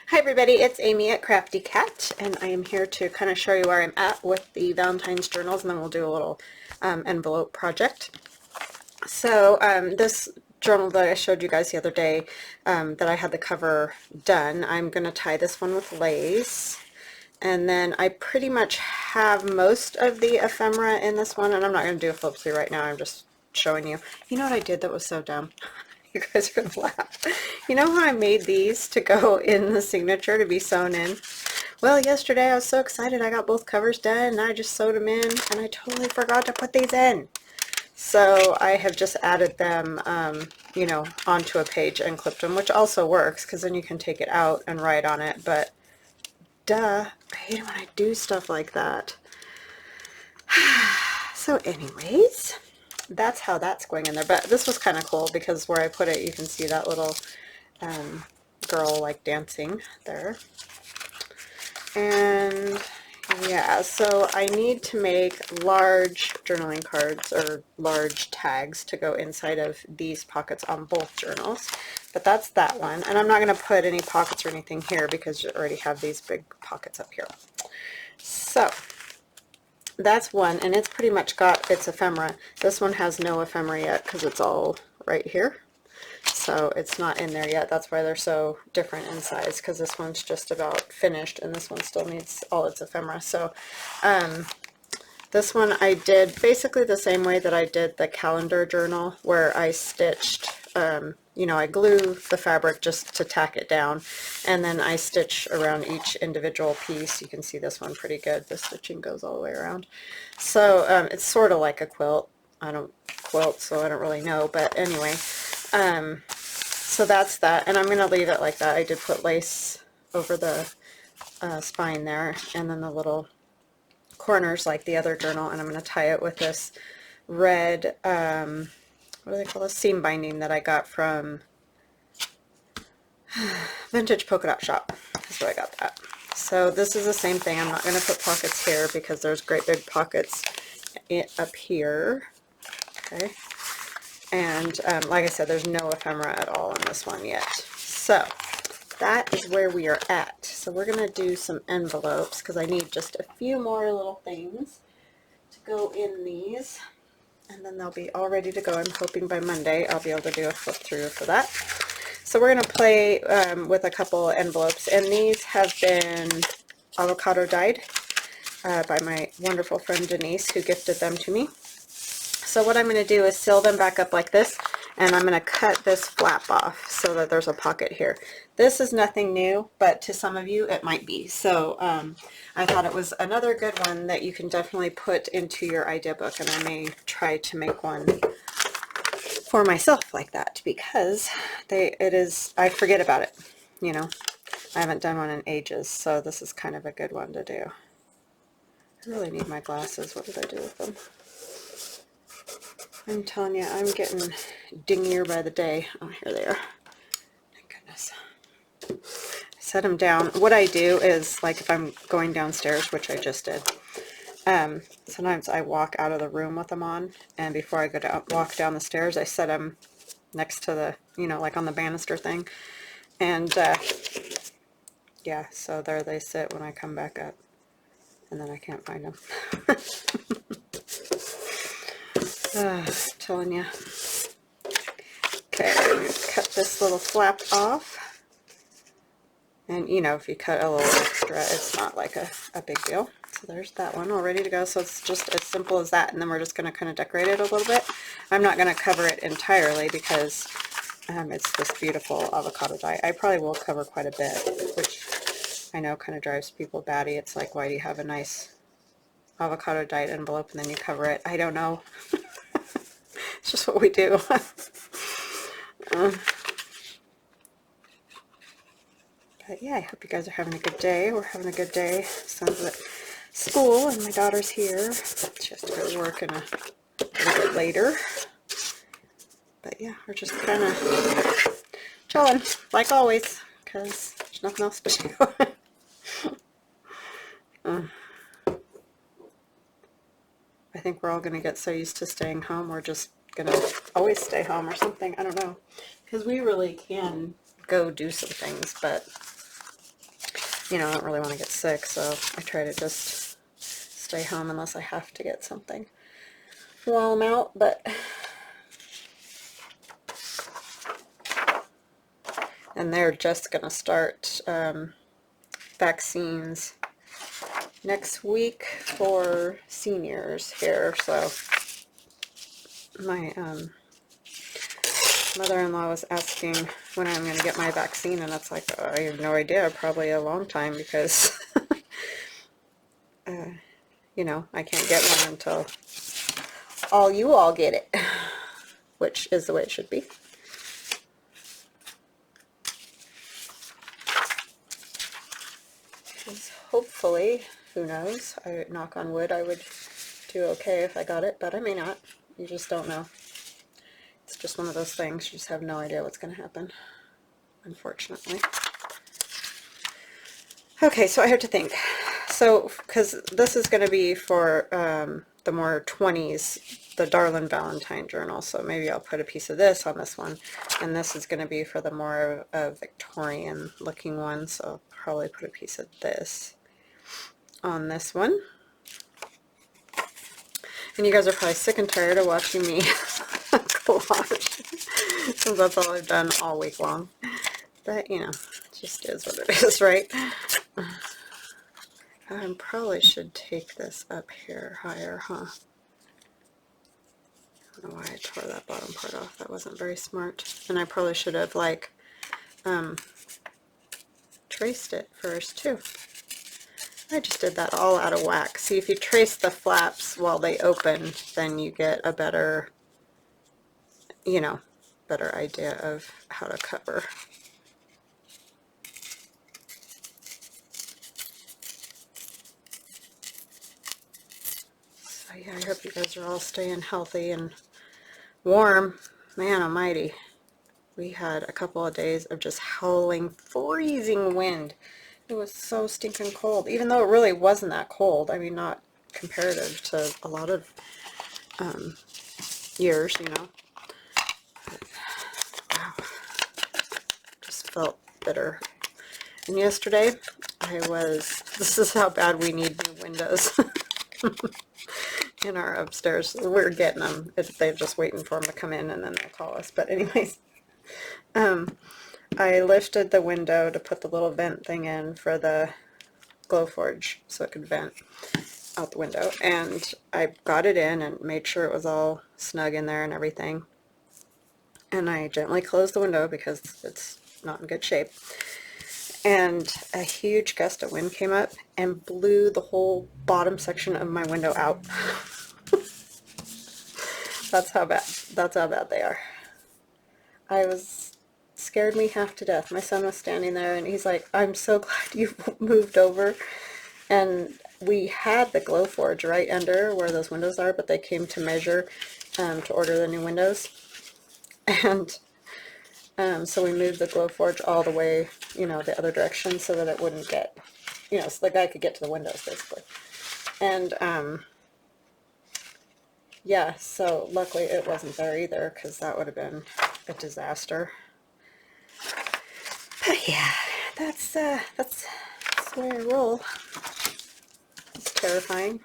Hi everybody, it's Amy at Crafty Cat, and I am here to kind of show you where I'm at with the Valentine's journals, and then we'll do a little envelope project. So this journal that I showed you guys the other day that I had the cover done, I'm going to tie this one with lace. And then I pretty much have most of the ephemera in this one, and I'm not going to do a flip through right now, I'm just showing you. You know what I did that was so dumb? You guys are going to laugh. You know how I made these to go in the signature to be sewn in? Well, yesterday I was so excited I got both covers done and I just sewed them in and I totally forgot to put these in. So I have just added them, you know, onto a page and clipped them, which also works because then you can take it out and write on it, but duh, I hate it when I do stuff like that. So anyways, that's how that's going in there. But this was kind of cool because where I put it, you can see that little girl like dancing there. And yeah, so I need to make large journaling cards or large tags to go inside of these pockets on both journals. But that's that one. And I'm not going to put any pockets or anything here because you already have these big pockets up here. So that's one, and it's pretty much got its ephemera. This one has no ephemera yet because it's all right here. So it's not in there yet. That's why they're so different in size, because this one's just about finished and this one still needs all its ephemera. So this one I did basically the same way that I did the calendar journal, where I stitched, you know, I glue the fabric just to tack it down, and then I stitch around each individual piece. You can see this one pretty good. The stitching goes all the way around. So it's sort of like a quilt. I don't quilt, so I don't really know, but anyway. So that's that, and I'm going to leave it like that. I did put lace over the spine there, and then the little corners like the other journal, and I'm going to tie it with this red, what do they call this, seam binding that I got from Vintage Polka Dot Shop. That's where I got that. So this is the same thing. I'm not going to put pockets here because there's great big pockets up here. Okay. And like I said, there's no ephemera at all in this one yet. So that is where we are at. So we're going to do some envelopes because I need just a few more little things to go in these. And then they'll be all ready to go. I'm hoping by Monday I'll be able to do a flip through for that. So we're going to play with a couple envelopes. And these have been avocado dyed by my wonderful friend Denise, who gifted them to me. So what I'm going to do is seal them back up like this, and I'm going to cut this flap off so that there's a pocket here. This is nothing new, but to some of you it might be. So I thought it was another good one that you can definitely put into your idea book, and I may try to make one for myself like that because I forget about it, you know. I haven't done one in ages, so this is kind of a good one to do. I really need my glasses. What did I do with them? I'm telling you, I'm getting dingier by the day. Oh, here they are. Thank goodness. I set them down. What I do is, like if I'm going downstairs, which I just did, sometimes I walk out of the room with them on, and before I go walk down the stairs, I set them next to the, you know, like on the banister thing. And yeah, so there they sit when I come back up, and then I can't find them. Telling you. Okay, cut this little flap off. And you know, if you cut a little extra, it's not like a big deal. So there's that one all ready to go. So it's just as simple as that. And then we're just going to kind of decorate it a little bit. I'm not going to cover it entirely because it's this beautiful avocado dye. I probably will cover quite a bit, which I know kind of drives people batty. It's like, why do you have a nice avocado dyed envelope and then you cover it? I don't know. It's just what we do. But yeah, I hope you guys are having a good day. We're having a good day. Son's at school and my daughter's here. She has to go to work a little bit later. But yeah, we're just kind of chilling, like always, because there's nothing else to do. I think we're all going to get so used to staying home, we're just going to always stay home or something. I don't know. Because we really can go do some things, but you know, I don't really want to get sick, so I try to just stay home unless I have to get something while I'm out. But and they're just gonna start vaccines next week for seniors here, so my mother-in-law was asking when I'm going to get my vaccine, and it's like, I have no idea, probably a long time, because you know, I can't get one until you all get it, which is the way it should be. Hopefully, who knows, I knock on wood, I would do okay if I got it, but I may not. You just don't know. It's just one of those things, you just have no idea what's going to happen, unfortunately. Okay, so I have to think. So, because this is going to be for the more 20s, the Darlin Valentine journal, so maybe I'll put a piece of this on this one, and this is going to be for the more Victorian looking one, so I'll probably put a piece of this on this one. And you guys are probably sick and tired of watching me collage, since that's all I've done all week long. But, you know, it just is what it is, right? I probably should take this up here higher, huh? I don't know why I tore that bottom part off. That wasn't very smart. And I probably should have, like, traced it first, too. I just did that all out of whack. See, if you trace the flaps while they open, then you get a better, you know, better idea of how to cover. So yeah, I hope you guys are all staying healthy and warm. Man almighty. We had a couple of days of just howling, freezing wind. It was so stinking cold, even though it really wasn't that cold. I mean, not comparative to a lot of years, you know. But, wow, just felt bitter. And yesterday, this is how bad we need new windows in our upstairs. We're getting them. They're just waiting for them to come in, and then they'll call us. But anyways, I lifted the window to put the little vent thing in for the Glowforge so it could vent out the window, and I got it in and made sure it was all snug in there and everything, and I gently closed the window because it's not in good shape, and a huge gust of wind came up and blew the whole bottom section of my window out. That's how bad they are. Scared me half to death. My son was standing there and he's like, I'm so glad you moved over. And we had the Glowforge right under where those windows are, but they came to measure to order the new windows. And so we moved the Glowforge all the way, you know, the other direction so that it wouldn't get, you know, so the guy could get to the windows basically. And yeah, so luckily it wasn't there either, because that would have been a disaster. But yeah, that's the way I roll. It's terrifying.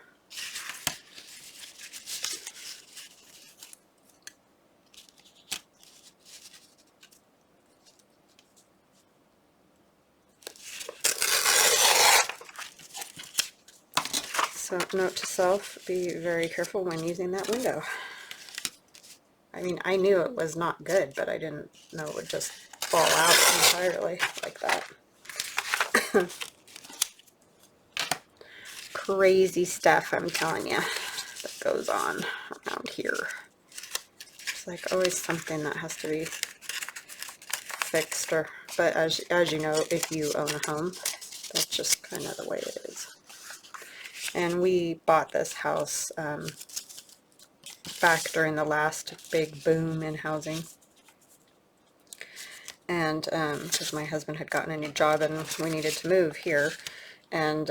So, note to self, be very careful when using that window. I mean, I knew it was not good, but I didn't know it would just fall out entirely like that. Crazy stuff, I'm telling you, that goes on around here. It's like always something that has to be fixed, but as you know, if you own a home, that's just kind of the way it is. And we bought this house back during the last big boom in housing, and because my husband had gotten a new job and we needed to move here, and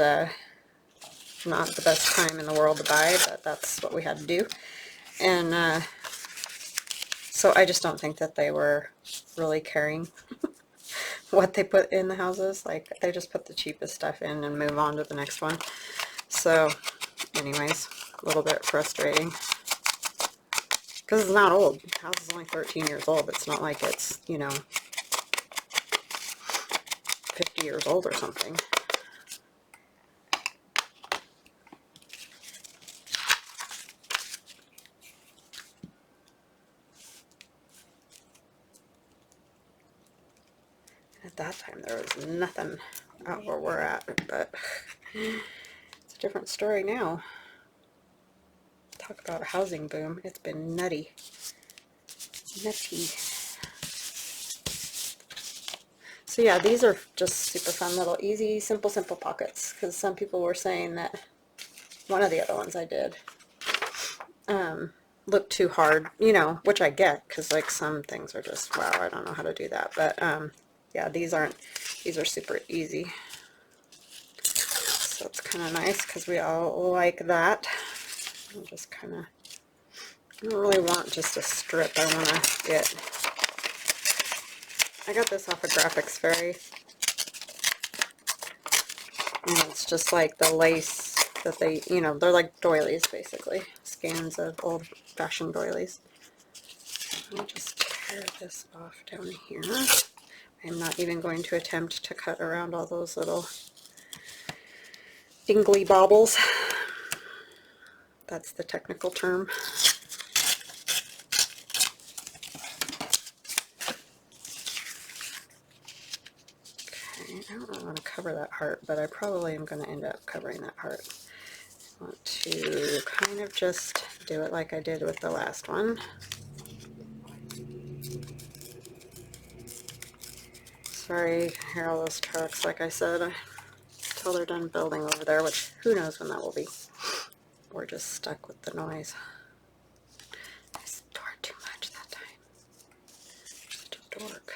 not the best time in the world to buy, but that's what we had to do. And so I just don't think that they were really caring what they put in the houses. Like, they just put the cheapest stuff in and move on to the next one. So, anyways, a little bit frustrating. Because it's not old. The house is only 13 years old. It's not like it's, you know, 50 years old or something. At that time, there was nothing out where we're at, but it's a different story now. Talk about a housing boom. It's been nutty. Nutty. So yeah, these are just super fun little easy, simple pockets, because some people were saying that one of the other ones I did looked too hard, you know, which I get, because like some things are just, wow, I don't know how to do that. But yeah, these are super easy. So it's kind of nice because we all like that. I'll just kind of, I don't really want just a strip. I want to get, I got this off of Graphics Fairy. And it's just like the lace that they, you know, they're like doilies basically. Scans of old-fashioned doilies. I'll just tear this off down here. I'm not even going to attempt to cut around all those little dingly bobbles. That's the technical term. Okay, I don't really want to cover that heart, but I probably am going to end up covering that heart. I want to kind of just do it like I did with the last one. Sorry, I hear all those trucks, like I said, until they're done building over there, which who knows when that will be. We're just stuck with the noise. I snored too much that time. Such a dork.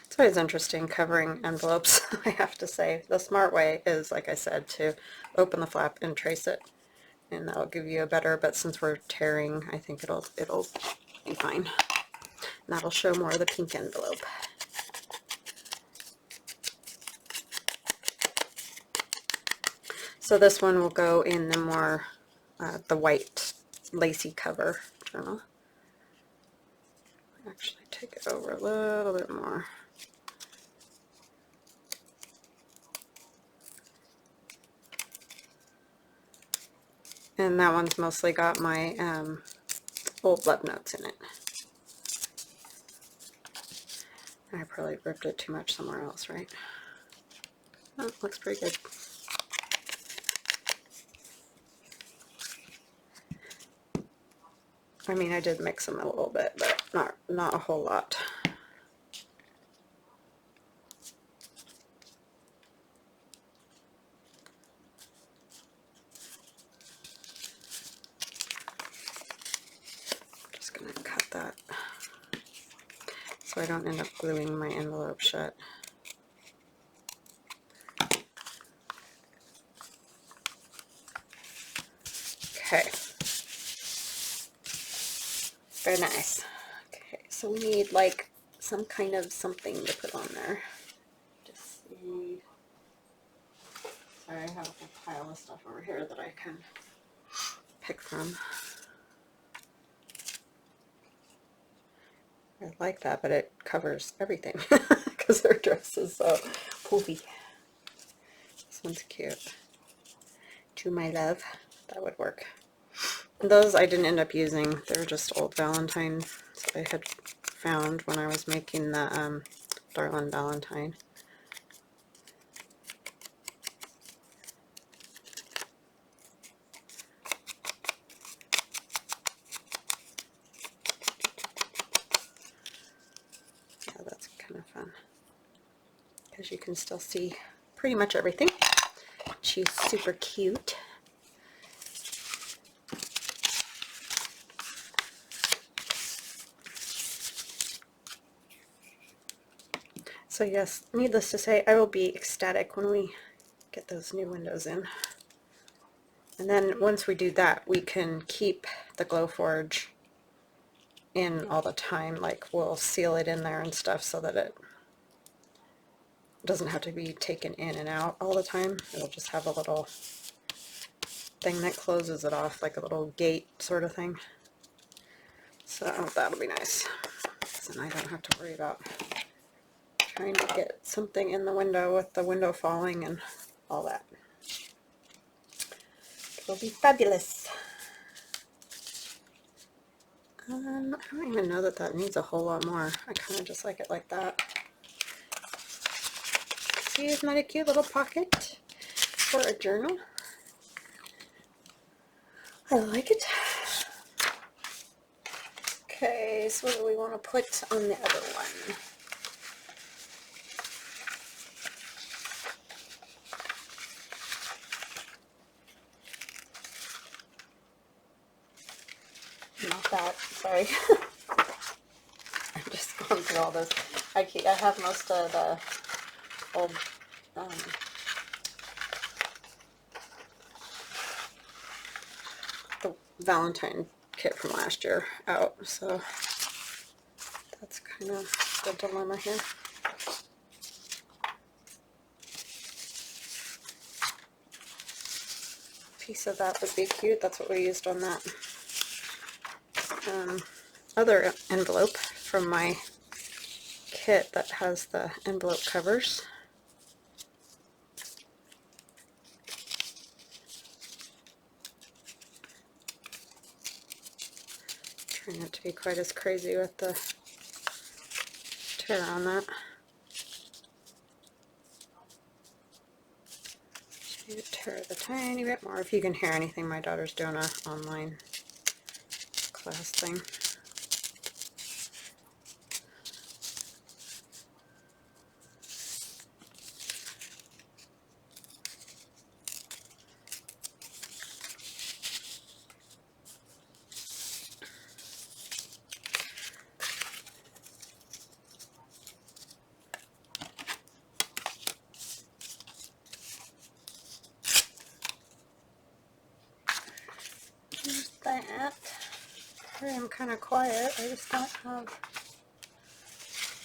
It's always interesting covering envelopes, I have to say. The smart way is, like I said, to open the flap and trace it, and that'll give you a better, but since we're tearing, I think it'll be fine. And that'll show more of the pink envelope. So this one will go in the more, the white lacy cover journal. Actually take it over a little bit more. And that one's mostly got my old love notes in it. I probably ripped it too much somewhere else, right? Oh, looks pretty good. I mean, I did mix them a little bit, but not a whole lot. Just gonna cut that so I don't end up gluing my envelope shut. Okay. Very nice. Okay, so we need like some kind of something to put on there. Just see. Sorry, I have a pile of stuff over here that I can pick from. I like that, but it covers everything because her dress is so poofy. This one's cute. To my love, that would work. Those I didn't end up using. They're just old Valentines I had found when I was making the Darlin Valentine. Yeah, that's kind of fun because you can still see pretty much everything. She's super cute. So yes, needless to say, I will be ecstatic when we get those new windows in. And then once we do that, we can keep the Glowforge in all the time. Like, we'll seal it in there and stuff so that it doesn't have to be taken in and out all the time. It'll just have a little thing that closes it off, like a little gate sort of thing. So that'll be nice. So then I don't have to worry about trying to get something in the window with the window falling and all that. It'll be fabulous. I don't even know that that needs a whole lot more. I kind of just like it like that. See, isn't that a cute little pocket for a journal? I like it. Okay, so what do we want to put on the other one? Not that, sorry. I'm just going through all this. I have most of the old the Valentine kit from last year out, so that's kind of the dilemma here. Piece of that would be cute. That's what we used on that other envelope from my kit that has the envelope covers. Trying not to be quite as crazy with the tear on that. Just need to tear it a tiny bit more. If you can hear anything, my daughter's doing an online class thing. That. Sorry, I'm kind of quiet. I just don't have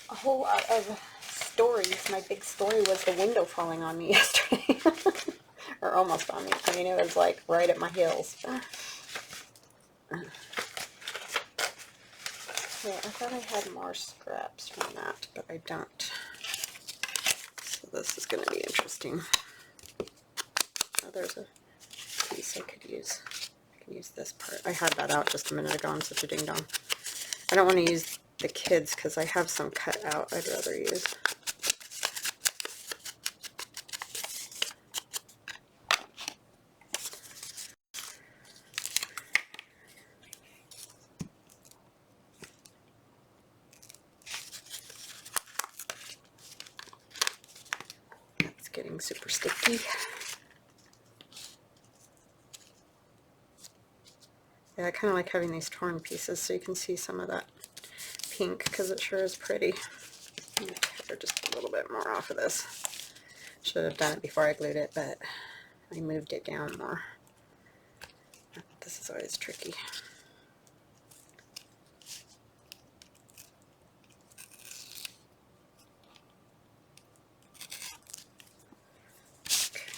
a whole lot of stories. My big story was the window falling on me yesterday. Or almost on me. I mean, it was like right at my heels. Yeah, I thought I had more scraps from that, but I don't. So this is going to be interesting. Oh, there's a piece I could use. Use this part. I had that out just a minute ago. I'm such a ding dong. I don't want to use the kids because I have some cut out I'd rather use. It's getting super sticky. Yeah, I kind of like having these torn pieces so you can see some of that pink because it sure is pretty. I'm going to tear just a little bit more off of this. Should have done it before I glued it, but I moved it down more. This is always tricky.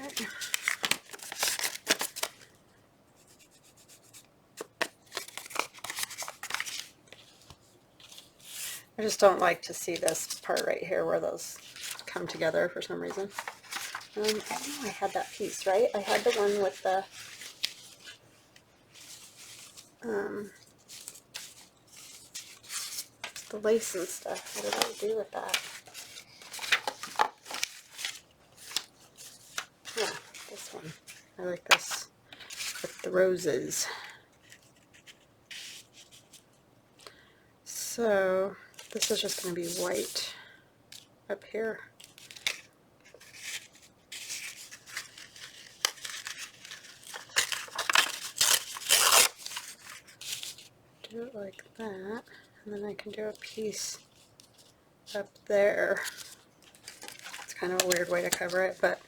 Okay. I just don't like to see this part right here where those come together for some reason. I know I had that piece, right? I had the one with the lace and stuff. What did I do with that? Yeah, this one. I like this with the roses. So this is just going to be white up here. Do it like that, and then I can do a piece up there. kind of a weird way to cover it, but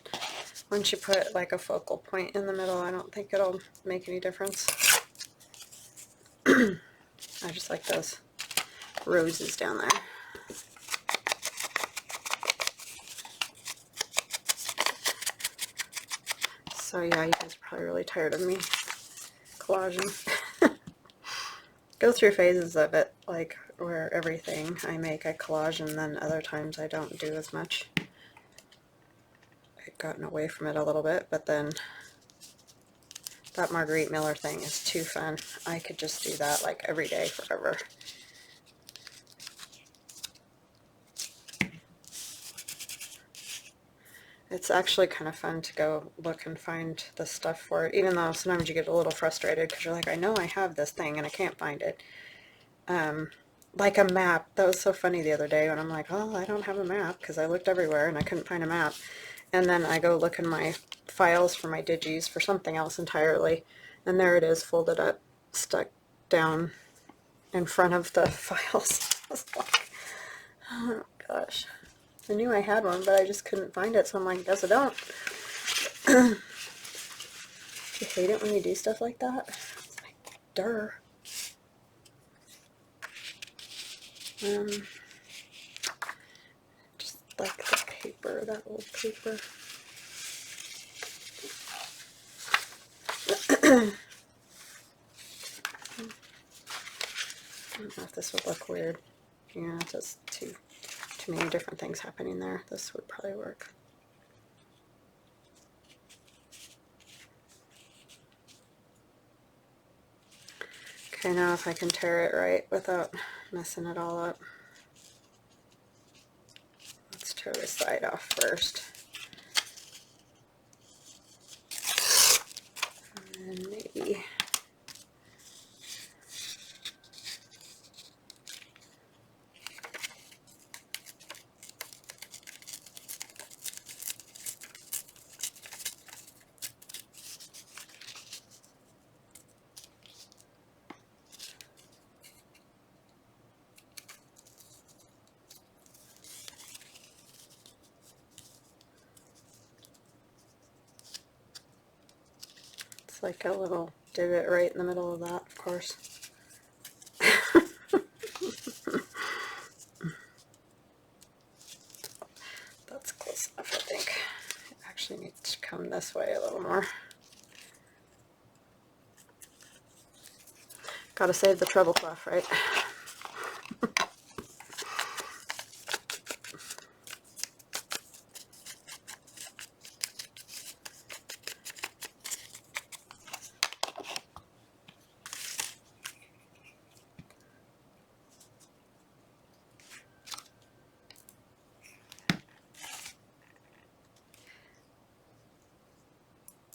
once you put like a focal point in the middle, I don't think it'll make any difference. I just like those roses down there. So yeah, you guys are probably really tired of me collaging. Go through phases of it, like where everything I make I collage, and then other times I don't do as much. I've gotten away from it a little bit, but then that Marguerite Miller thing is too fun. I could just do that like every day forever. It's actually kind of fun to go look and find the stuff for it, even though sometimes you get a little frustrated because you're like, I know I have this thing and I can't find it. Like a map. That was so funny the other day when I'm like, oh, I don't have a map because I looked everywhere and I couldn't find a map. And then I go look in my files for my digis for something else entirely, and there it is, folded up, stuck down in front of the files. I was like, oh gosh. I knew I had one, but I just couldn't find it, so I'm like, guess I don't. You hate it when you do stuff like that? It's like, duh. Just like the paper, that old paper. I don't know if this would look weird. Yeah, just too many different things happening there. This would probably work. Okay, now if I can tear it right without messing it all up. Let's tear this side off first. And then maybe it's like a little divot right in the middle of that, of course. That's close enough, I think. It actually needs to come this way a little more. Gotta save the treble cloth, right?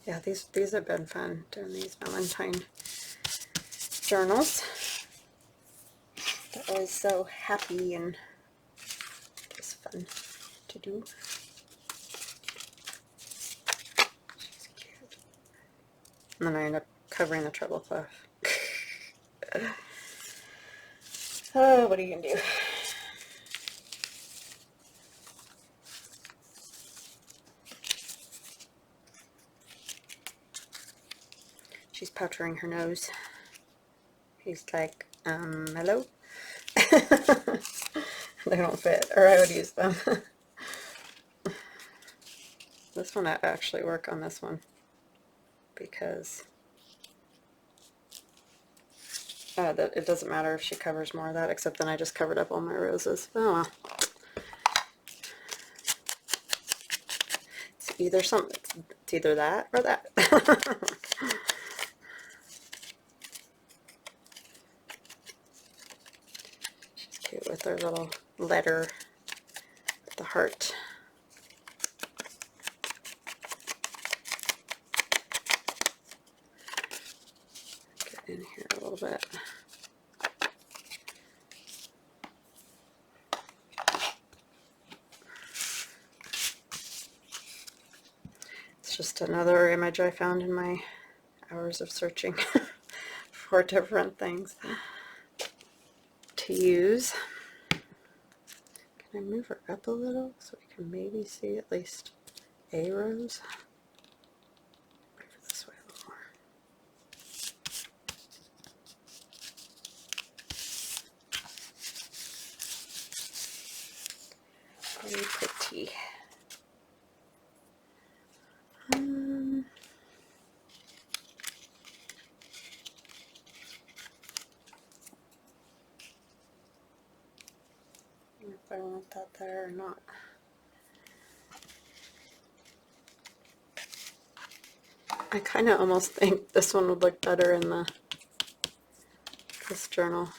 Yeah, these have been fun, doing these Valentine journals. They're always so happy and just fun to do. She's cute. And then I end up covering the treble cloth. Oh, what are you gonna do? She's powdering her nose. He's like, hello? They don't fit, or I would use them. This one, I'd actually work on this one because it doesn't matter if she covers more of that, except then I just covered up all my roses. Oh well. It's either something. It's either that or that. She's cute with her little letter with the heart. Get in here a little bit. It's just another image I found in my hours of searching for different things to use. Can I move her up a little so we can maybe see at least a rose? Move it this way a little more. Very pretty. If I want that there or not. I kind of almost think this one would look better in this journal,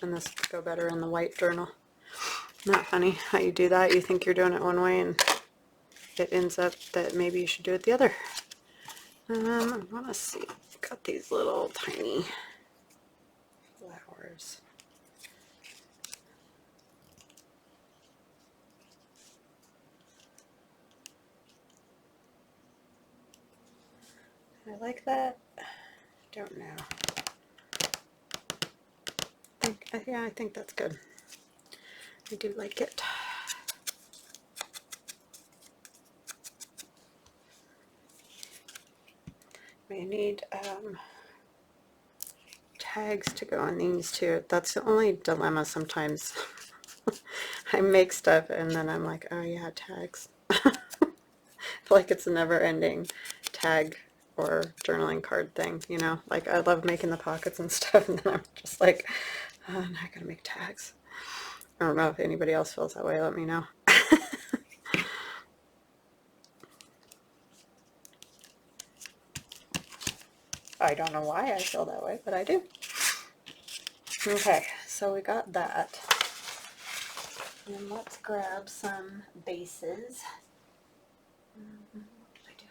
and this would go better in the white journal. Isn't that funny how you do that? You think you're doing it one way and it ends up that maybe you should do it the other. I want to see. Got these little tiny flowers. I like that. Don't know. Yeah, I think that's good. I do like it. We need tags to go on these too. That's the only dilemma sometimes. I make stuff and then I'm like, oh yeah, tags. I feel like it's a never-ending tag or journaling card thing, you know? Like, I love making the pockets and stuff, and then I'm just like, oh, now I gotta make tags. I don't know if anybody else feels that way. Let me know. I don't know why I feel that way, but I do. Okay, so we got that. And let's grab some bases. What did I do?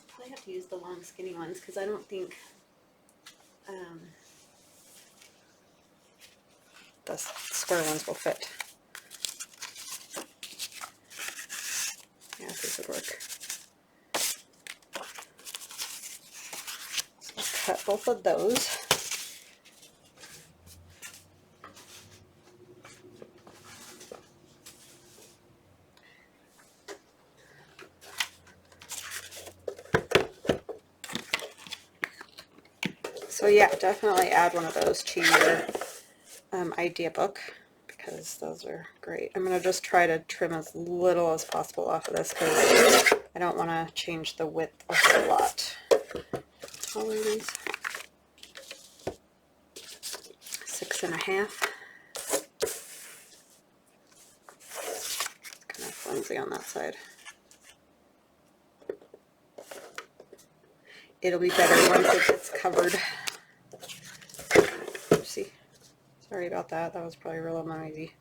Probably have to use the long skinny ones because I don't think the square ones will fit. Yeah, these would work. So I'll cut both of those. So yeah, definitely add one of those to your idea book because those are great. I'm going to just try to trim as little as possible off of this because I don't want to change the width a whole lot. How are these? 6.5. Kind of flimsy on that side. It'll be better once it gets covered. Oopsie. Sorry about that. That was probably real noisy.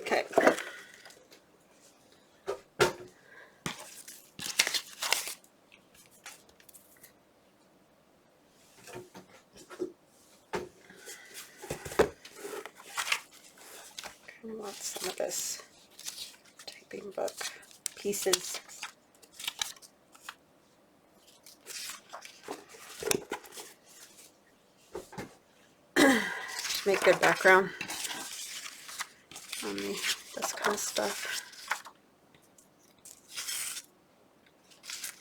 Okay. Kind of want some of this typing book pieces. Make good background on this kind of stuff.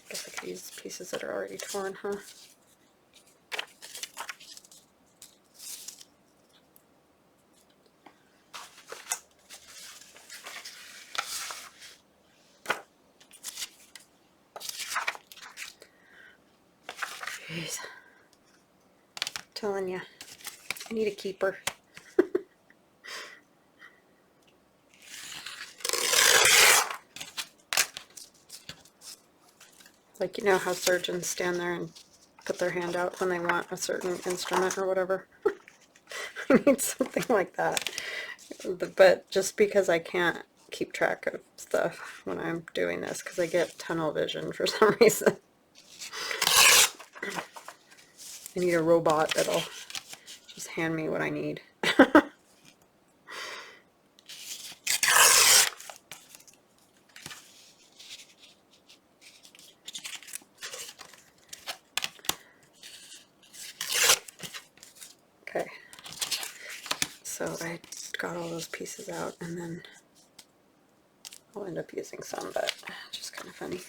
Guess I could use pieces that are already torn, huh? Jeez. I'm telling you, I need a keeper. Like, you know how surgeons stand there and put their hand out when they want a certain instrument or whatever? I need something like that. But just because I can't keep track of stuff when I'm doing this, because I get tunnel vision for some reason. I need a robot that'll just hand me what I need. So I got all those pieces out, and then I'll end up using some, but it's just kind of funny.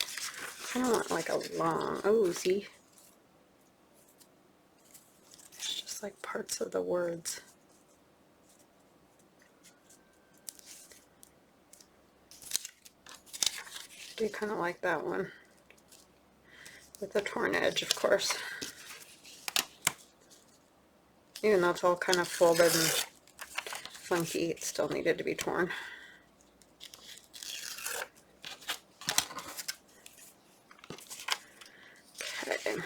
I don't want like a long, oh, see? It's just like parts of the words. I do kind of like that one. With the torn edge, of course. Even though it's all kind of folded and funky, it still needed to be torn. Okay.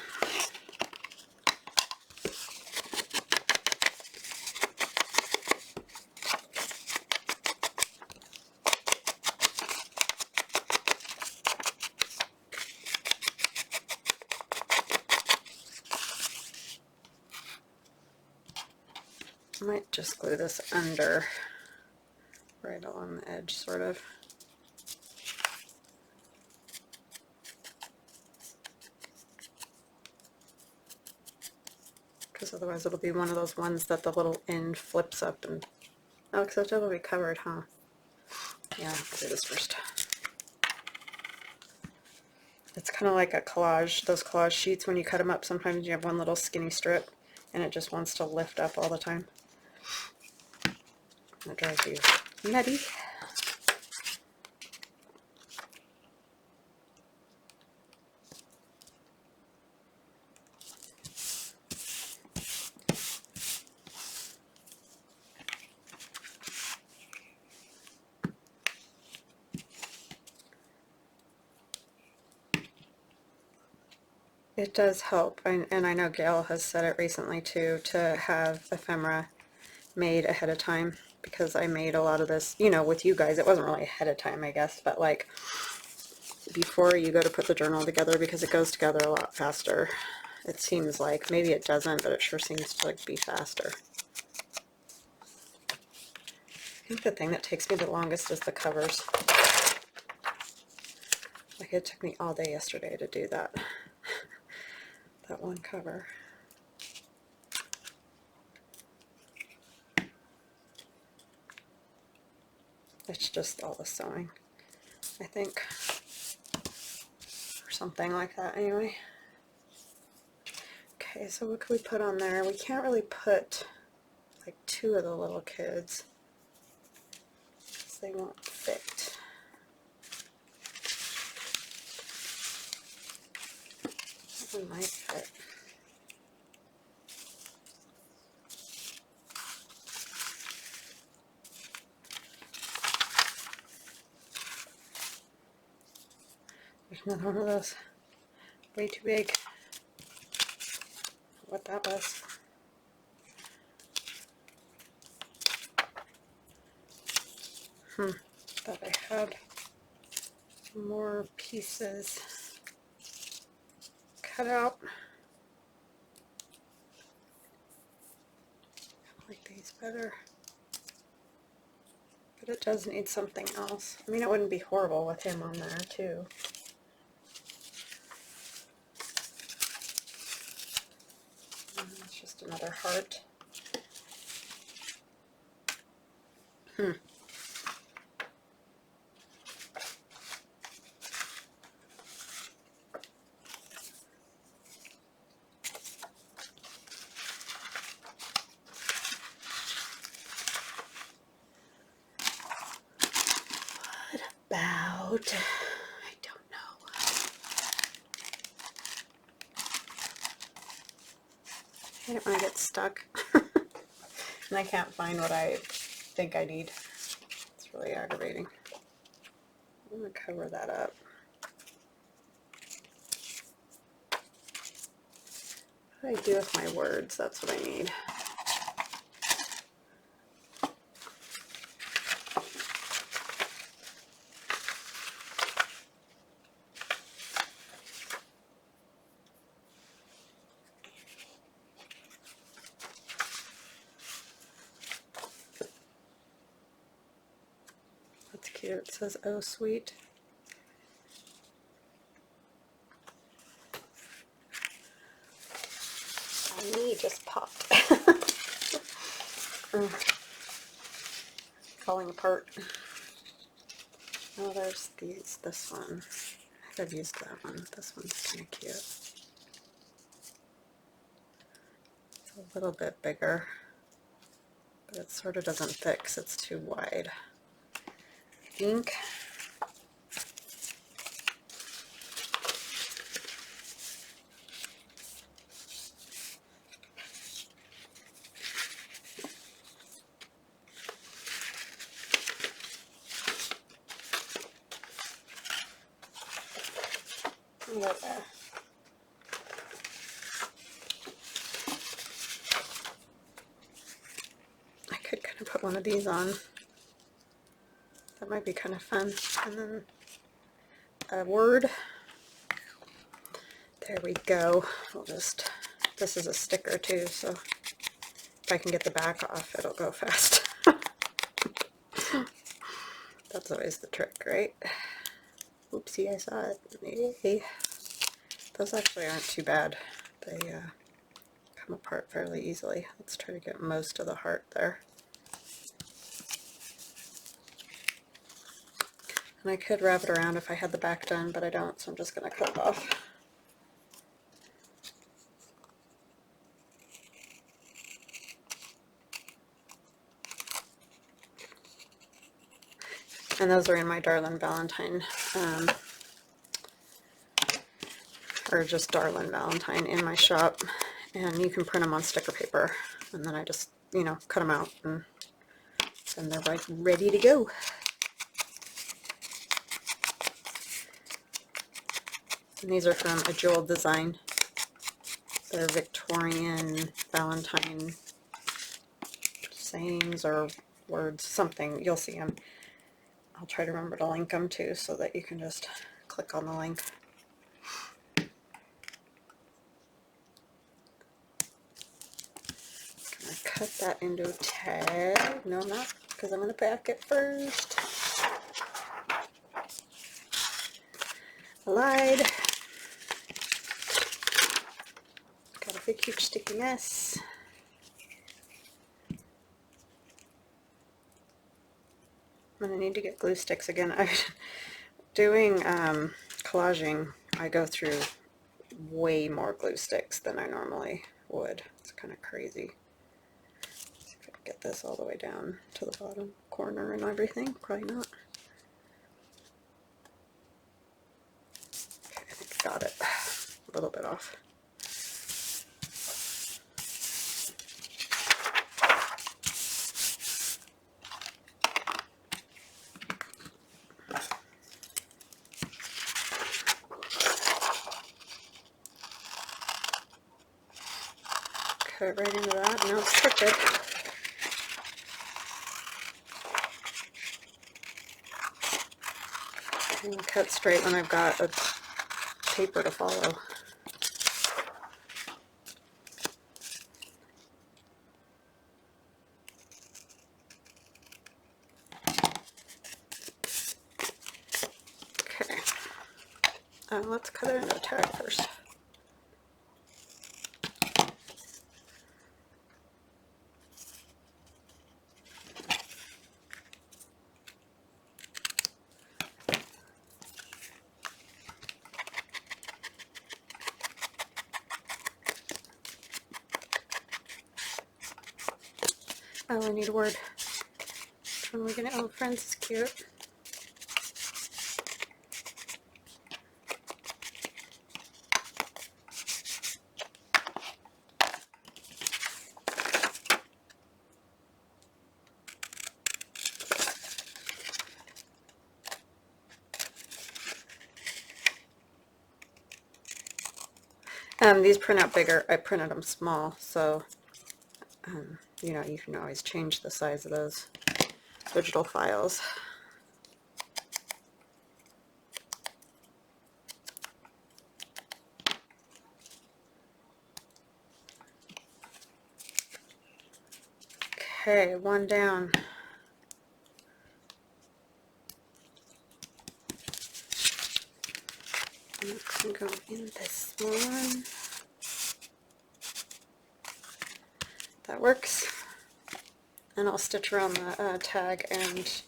I might just glue this under, right along the edge, sort of. Because otherwise it'll be one of those ones that the little end flips up and, oh, except it'll be covered, huh? Yeah, I'll do this first. It's kind of like a collage, those collage sheets, when you cut them up, sometimes you have one little skinny strip and it just wants to lift up all the time. That drives you nutty. It does help, and I know Gail has said it recently too, to have ephemera made ahead of time, because I made a lot of this, you know, with you guys. It wasn't really ahead of time, I guess, but like before you go to put the journal together, because it goes together a lot faster. It seems like, maybe it doesn't, but it sure seems to like be faster. I think the thing that takes me the longest is the covers. Like it took me all day yesterday to do that. That one cover. It's just all the sewing, I think, or something like that anyway. Okay, so what can we put on there? We can't really put like two of the little kids because they won't fit. That one might fit. There's another one of those. Way too big. What that was. Thought I had more pieces cut out. I like these better. But it does need something else. I mean, it wouldn't be horrible with him on there too. It's just another heart. About, I don't know. I hate it when I get stuck and I can't find what I think I need. It's really aggravating. I'm going to cover that up. What do I do with my words? That's what I need. Cute. It says, "Oh, sweet." My knee just popped. falling apart. Oh, there's this one. I could have used that one. This one's kind of cute. It's a little bit bigger, but it sort of doesn't fit because it's too wide. Ink. I could kind of put one of these on. That might be kind of fun. And then a word. There we go. We'll just, this is a sticker too, so if I can get the back off, it'll go fast. That's always the trick, right? Oopsie, I saw it. Yay. Those actually aren't too bad. They come apart fairly easily. Let's try to get most of the heart there. And I could wrap it around if I had the back done, but I don't, so I'm just going to cut it off. And those are in my Darlin Valentine, or just Darlin Valentine in my shop. And you can print them on sticker paper. And then I just, you know, cut them out and then they're like ready to go. And these are from a Jewel Design. They're Victorian Valentine sayings or words, something. You'll see them. I'll try to remember to link them too so that you can just click on the link. I'm going to cut that into a tag. No, I'm not, because I'm going to pack it first. I lied. Got a big huge sticky mess. I'm going to need to get glue sticks again. I'm doing collaging. I go through way more glue sticks than I normally would. It's kind of crazy. Let's see if I can get this all the way down to the bottom corner and everything. Probably not. Okay, I think I got it. A little bit off. Cut it right into that. Now it's crooked. And cut straight when I've got a paper to follow. Okay. Let's cut it into a tag first. Oh, I need a word. Which one are we gonna? Oh, friends is cute. These print out bigger. I printed them small, so you know, you can always change the size of those digital files. Okay, one down. I'm going to go in this one. That works. and I'll stitch around the tag and,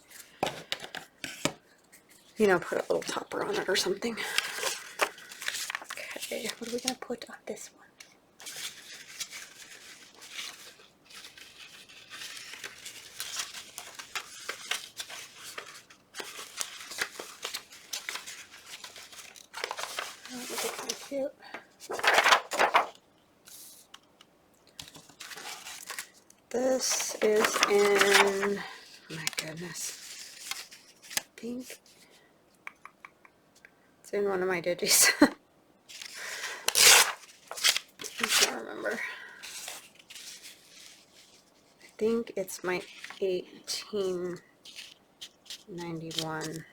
you know, put a little topper on it or something. Okay, what are we going to put on this one? Oh, this is kind of cute. This is in, my goodness, I think it's in one of my digis. I can't remember. I think it's my 1891,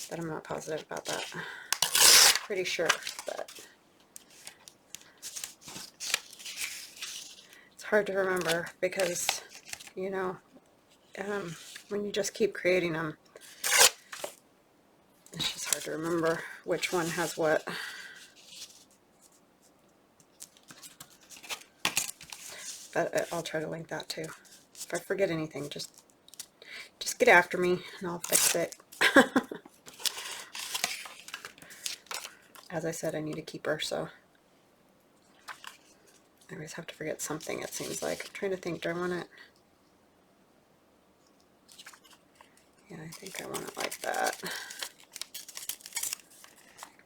but I'm not positive about that. Pretty sure, but it's hard to remember because, you know, when you just keep creating them, it's just hard to remember which one has what. But I'll try to link that too. If I forget anything, just get after me and I'll fix it. As I said, I need a keeper, so I always have to forget something, it seems like. I'm trying to think, do I want it? Yeah, I think I want it like that. I'm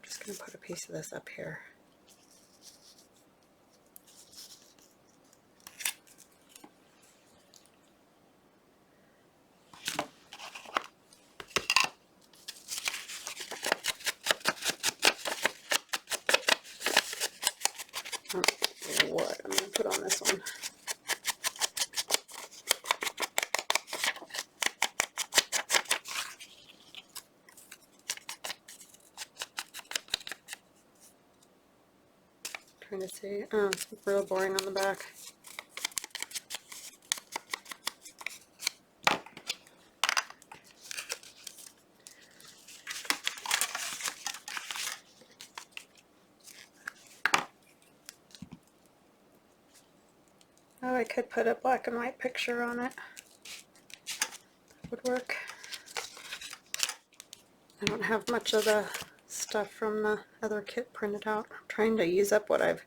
just going to put a piece of this up here. What I'm going to put on this one. Trying to see. Oh, it's real boring on the back. Oh, I could put a black and white picture on it. That would work. I don't have much of the stuff from the other kit printed out. I'm trying to use up what I've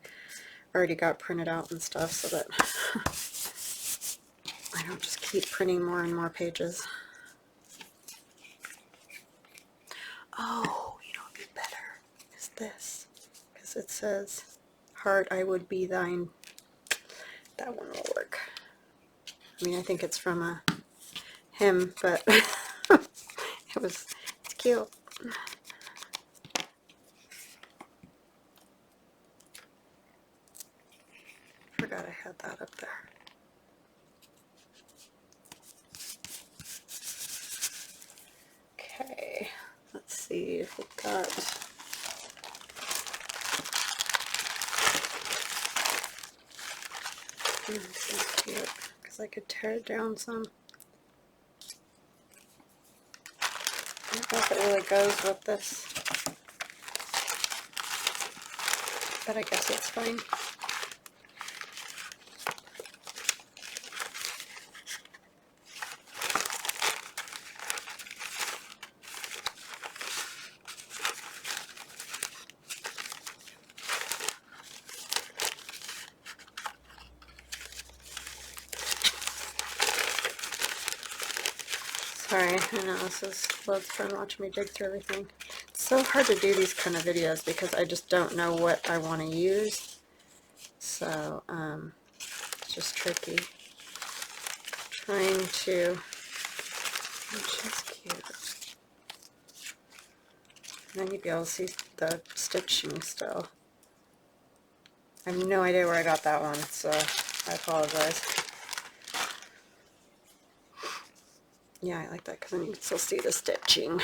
already got printed out and stuff so that I don't just keep printing more and more pages. Oh, you know what would be better is this, because it says, "Heart, I would be thine." That one will work. I mean, I think it's from a hymn, but it's cute. Forgot I had that up there. Okay, let's see if we've got. This is cute because I could tear it down some. I don't know if it really goes with this, but I guess it's fine. Sorry, I know this is loads of fun watching me dig through everything. It's so hard to do these kind of videos because I just don't know what I want to use. So, it's just tricky. Trying to, which is cute. And then you'd be able to see the stitching still. I have no idea where I got that one, so I apologize. Yeah, I like that because then you can still see the stitching.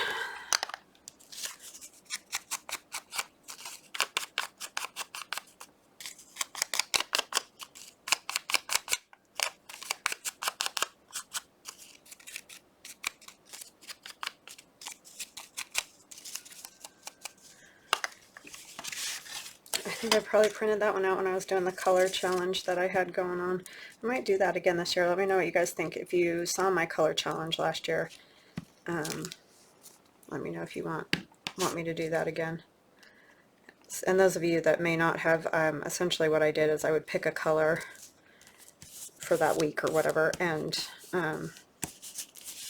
I think I probably printed that one out when I was doing the color challenge that I had going on. I might do that again this year. Let me know what you guys think. If you saw my color challenge last year, let me know if you want me to do that again. And those of you that may not have, essentially what I did is I would pick a color for that week or whatever, and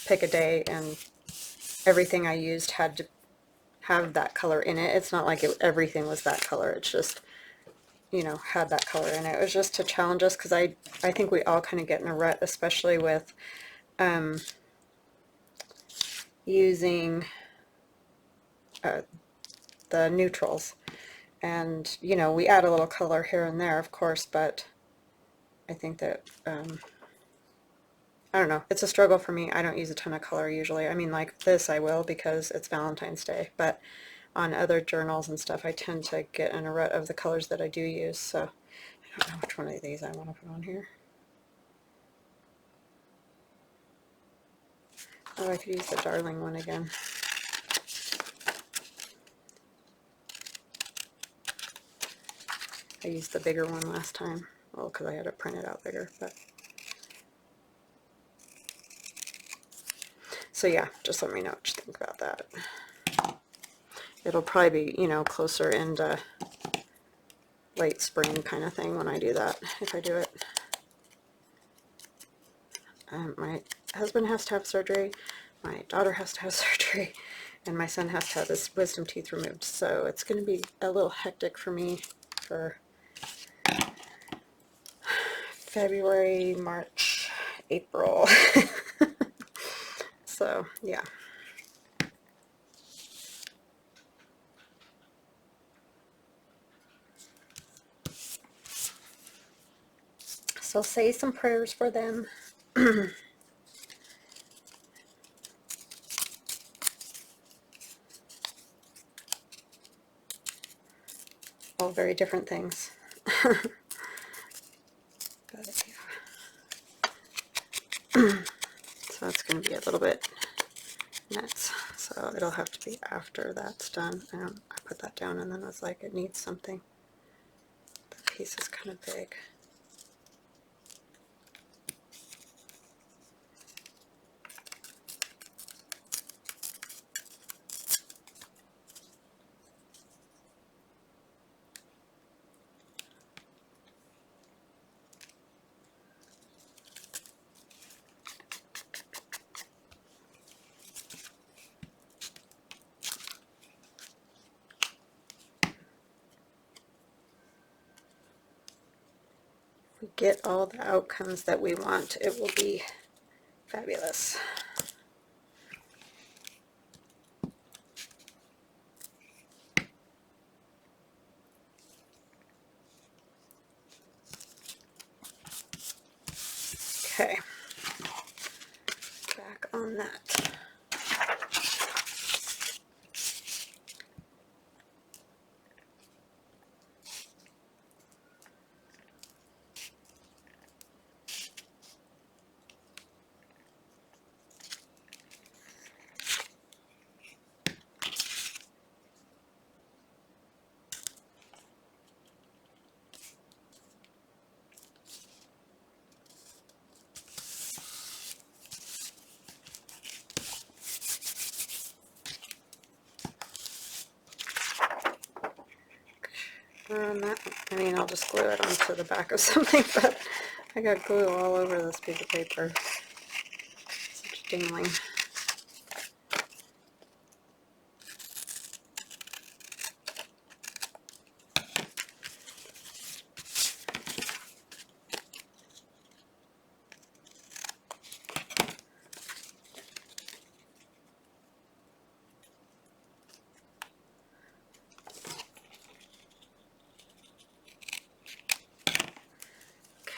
pick a day, and everything I used had to have that color in it. It's not like everything was that color. It's just, you know, had that color in it. It was just to challenge us, because I think we all kind of get in a rut, especially with using the neutrals. And, you know, we add a little color here and there, of course, but I think that, I don't know, it's a struggle for me. I don't use a ton of color usually. I mean, like this I will because it's Valentine's Day, but on other journals and stuff I tend to get in a rut of the colors that I do use, so I don't know which one of these I want to put on here. Oh, I could use the Darling one again. I used the bigger one last time, well, because I had it printed out bigger, but so yeah, just let me know what you think about that. It'll probably be, you know, closer into late spring kind of thing when I do that, if I do it. My husband has to have surgery, my daughter has to have surgery, and my son has to have his wisdom teeth removed, so it's going to be a little hectic for me for February, March, April. So yeah. So say some prayers for them. All very different things. But, yeah. So it's going to be a little bit nuts. So it'll have to be after that's done. I put that down and then I was like, it needs something. That piece is kind of big. If we get all the outcomes that we want, it will be fabulous. Okay, back on that. I mean, I'll just glue it onto the back of something, but I got glue all over this piece of paper. Such dingling.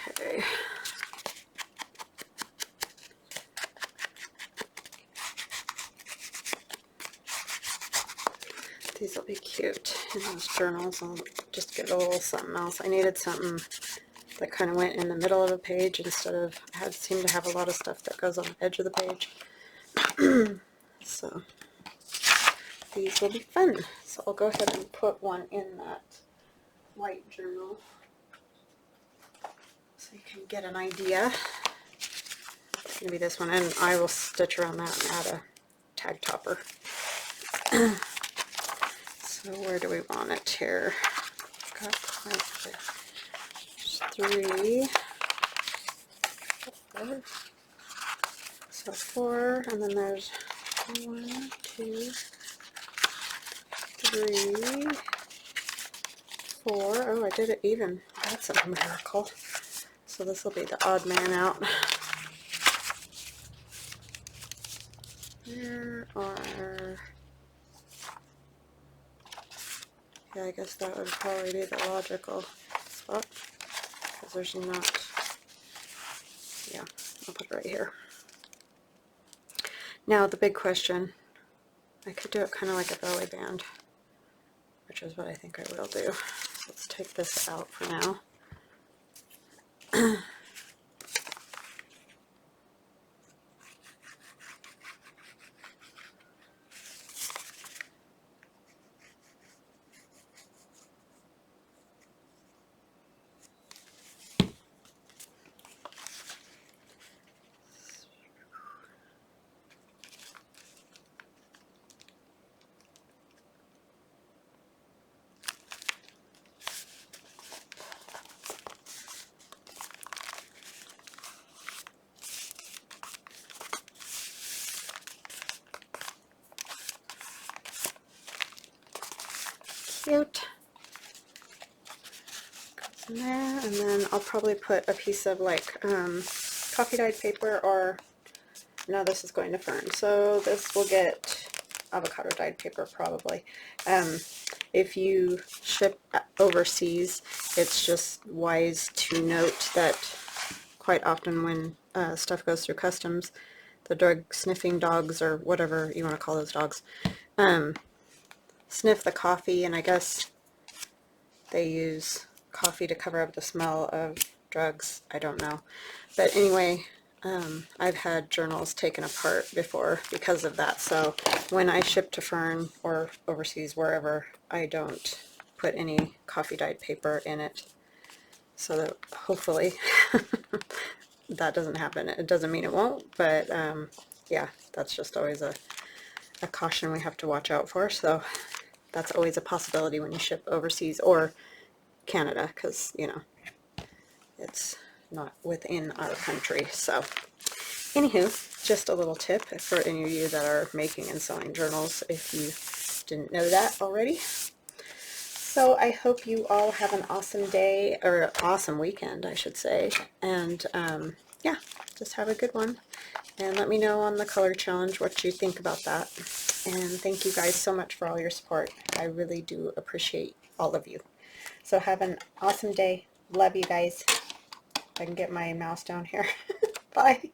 Okay. These will be cute in those journals. I'll just get a little something else. I needed something that kind of went in the middle of a page instead of, seem to have a lot of stuff that goes on the edge of the page. So these will be fun. So I'll go ahead and put one in that white journal so you can get an idea. It's going to be this one, and I will stitch around that and add a tag topper. So where do we want it here? Got quite three, four. So 4, and then there's 1, 2, 3, 4. Oh, I did it even. That's a miracle. So this will be the odd man out. There are, yeah, I guess that would probably be the logical spot, because there's not, yeah, I'll put it right here. Now the big question, I could do it kind of like a belly band, which is what I think I will do. So let's take this out for now. Cute. Goes in there, and then I'll probably put a piece of like coffee dyed paper, or no, this is going to fern, so this will get avocado dyed paper probably. If you ship overseas, it's just wise to note that quite often when stuff goes through customs, the drug sniffing dogs, or whatever you want to call those dogs, sniff the coffee, and I guess they use coffee to cover up the smell of drugs. I don't know. But anyway, I've had journals taken apart before because of that. So when I ship to Fern or overseas, wherever, I don't put any coffee dyed paper in it. So that hopefully that doesn't happen. It doesn't mean it won't, but yeah, that's just always a caution we have to watch out for. So that's always a possibility when you ship overseas or Canada, because, you know, it's not within our country. So anywho, just a little tip for any of you that are making and sewing journals, if you didn't know that already. So I hope you all have an awesome day, or awesome weekend, I should say. And yeah, just have a good one. And let me know on the color challenge what you think about that. And thank you guys so much for all your support. I really do appreciate all of you. So have an awesome day. Love you guys. If I can get my mouse down here. Bye.